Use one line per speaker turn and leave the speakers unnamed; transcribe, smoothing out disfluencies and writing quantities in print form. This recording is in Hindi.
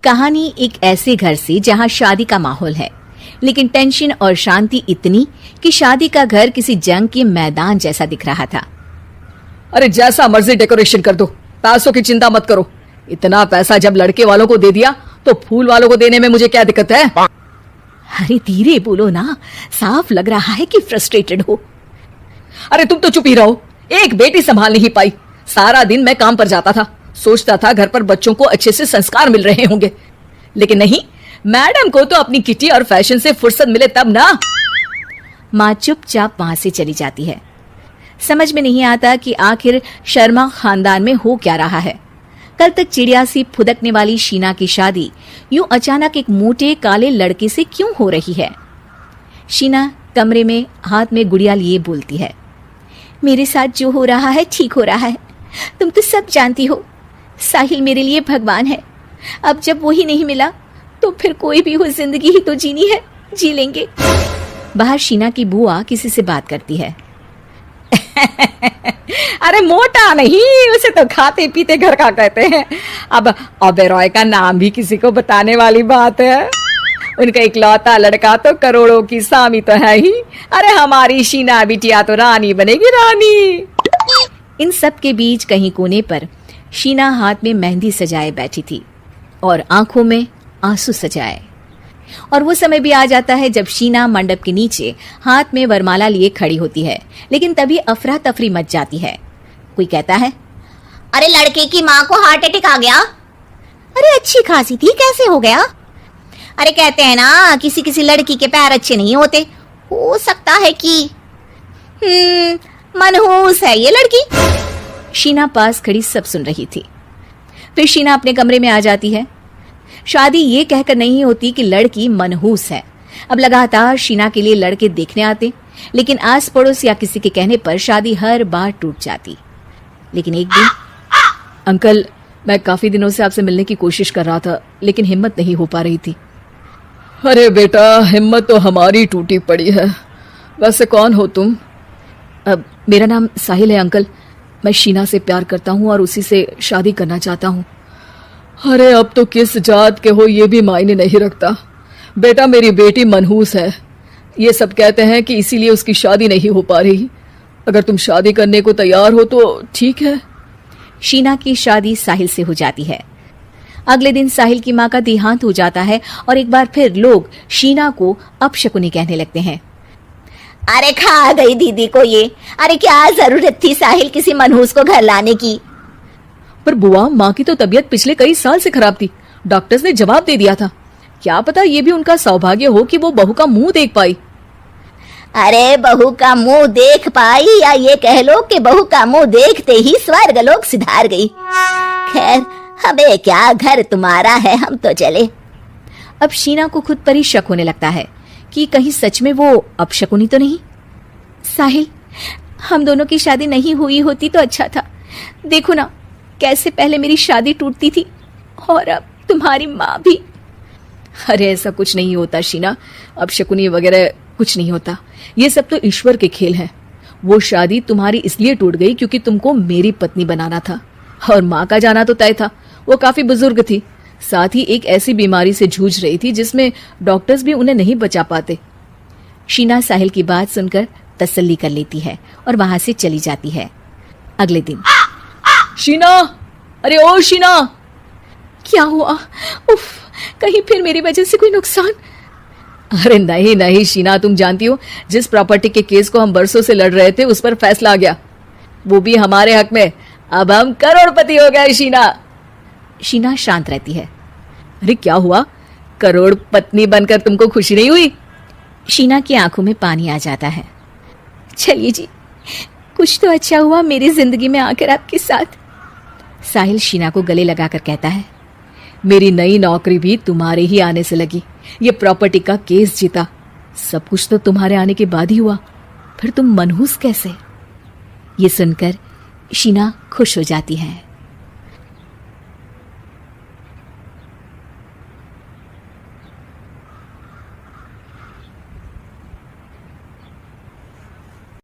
कहानी एक ऐसे घर से जहां शादी का माहौल है, लेकिन टेंशन और शांति इतनी कि शादी का घर किसी जंग के मैदान जैसा दिख रहा था।
अरे जैसा मर्जी डेकोरेशन कर दो, पैसों की चिंता मत करो। इतना पैसा जब लड़के वालों को दे दिया तो फूल वालों को देने में मुझे क्या दिक्कत है?
अरे धीरे बोलो ना, साफ लग रहा है कि फ्रस्ट्रेटेड हो।
अरे तुम तो चुप ही रहो। एक बेटी संभाल नहीं पाई। सारा दिन मैं काम पर जाता था, सोचता था घर पर बच्चों को अच्छे से संस्कार मिल रहे होंगे, लेकिन नहीं, मैडम को तो अपनी किटी और फैशन से फुर्सत मिले तब ना।
माँ चुपचाप वहां से चली जाती है। समझ में नहीं आता कि आखिर शर्मा खानदान में हो क्या रहा है। कल तक चिड़िया सी फुदकने वाली शीना की शादी यूं अचानक एक मोटे काले लड़के से क्यों हो रही है? शीना कमरे में हाथ में गुड़िया लिए बोलती है, मेरे साथ जो हो रहा है ठीक हो रहा है। तुम तो सब जानती हो, साहिल मेरे लिए भगवान है। अब जब वही नहीं मिला तो फिर कोई भी हो, जिंदगी ही तो जीनी है, जी लेंगे। बाहर शीना की बुआ किसी से बात करती है।
अरे मोटा नहीं, उसे तो खाते पीते घर का कहते हैं। अब ओबेरॉय का नाम भी किसी को बताने वाली बात है। उनका इकलौता लड़का तो करोड़ों की स्वामी तो है ही। अरे हमारी शीना बिटिया तो रानी बनेगी, रानी।
इन सब के बीच कहीं कोने पर शीना हाथ में मेहंदी सजाए बैठी थी और आंखों में आंसू सजाए। और वो समय भी आ जाता है जब शीना मंडप के नीचे हाथ में वरमाला लिए खड़ी होती है, लेकिन तभी अफरा तफरी मच जाती है। कोई कहता है,
अरे लड़के की माँ को हार्ट अटैक आ गया।
अरे अच्छी खासी थी, कैसे हो गया?
अरे कहते हैं ना, किसी किसी लड़की के पैर अच्छे नहीं होते, हो सकता है कि मनहूस है ये लड़की।
शीना पास खड़ी सब सुन रही थी। फिर शीना अपने कमरे में आ जाती है। शादी ये कहकर नहीं होती कि लड़की मनहूस है। अब लगातार शीना के लिए लड़के देखने आते, लेकिन आस पड़ोस या किसी के कहने पर शादी हर बार टूट जाती। लेकिन एक दिन,
अंकल, मैं काफी दिनों से आपसे मिलने की कोशिश कर रहा था, लेकिन हिम्मत नहीं हो पा रही थी। अरे बेटा, हिम्मत तो हमारी टूटी पड़ी है। वैसे कौन हो तुम? मेरा नाम साहिल है अंकल। मैं शीना से प्यार करता हूँ और उसी से शादी करना चाहता हूँ। अरे अब तो किस जात के हो ये भी मायने नहीं रखता। बेटा, मेरी बेटी मनहूस है। ये सब कहते हैं कि इसीलिए उसकी शादी नहीं हो पा रही। अगर तुम शादी करने को तैयार हो तो ठीक है।
शीना की शादी साहिल से हो जाती है। अगले दिन साहिल की माँ का देहांत हो जाता है और एक बार फिर लोग शीना को अपशकुनी कहने लगते हैं।
अरे खा गई दीदी को ये। अरे क्या जरूरत थी साहिल किसी मनहूस को घर लाने की?
पर बुआ, माँ की तो तबीयत पिछले कई साल से खराब थी। डॉक्टर्स ने जवाब दे दिया था। क्या पता ये भी उनका सौभाग्य हो कि वो बहू का मुंह देख पाई।
अरे बहू का मुंह देख पाई, या ये कह लो कि बहू का मुंह देखते ही स्वर्ग लोक सिधार गई। खैर, हमें क्या, घर तुम्हारा है, हम तो चले।
अब शीना को खुद पर ही शक होने लगता है कि कहीं सच में वो अपशकुनी तो नहीं। साहिल, हम दोनों की शादी नहीं हुई होती तो अच्छा था। देखो ना, कैसे पहले मेरी शादी टूटती थी और अब तुम्हारी माँ भी।
अरे ऐसा कुछ नहीं होता शीना, अपशकुनी वगैरह कुछ नहीं होता। ये सब तो ईश्वर के खेल हैं। वो शादी तुम्हारी इसलिए टूट गई क्योंकि तुमको मेरी पत्नी बनाना था, और माँ का जाना तो तय था। वो काफी बुजुर्ग थी, साथ ही एक ऐसी बीमारी से जूझ रही थी जिसमें डॉक्टर्स भी उन्हें नहीं बचा पाते।
शीना साहिल की बात सुनकर तसल्ली कर लेती है और वहां से चली जाती है। अगले दिन,
शीना, अरे ओ शीना।
क्या हुआ? उफ, कहीं फिर मेरी वजह से कोई नुकसान?
अरे नहीं नहीं शीना, तुम जानती हो जिस प्रॉपर्टी के केस को हम बरसों से लड़ रहे थे उस पर फैसला आ गया, वो भी हमारे हक में। अब हम करोड़पति हो गए शीना।
शीना शांत रहती है।
अरे क्या हुआ? करोड़ पत्नी बनकर तुमको खुशी नहीं हुई?
शीना की आंखों में पानी आ जाता है। चलिए जी, कुछ तो अच्छा हुआ मेरी जिंदगी में आकर आपके साथ। साहिल शीना को गले लगाकर कहता है,
मेरी नई नौकरी भी तुम्हारे ही आने से लगी। ये प्रॉपर्टी का केस जीता, सब कुछ तो तुम्हारे आने के बाद ही हुआ। फिर तुम मनहूस कैसे?
ये सुनकर शीना खुश हो जाती है।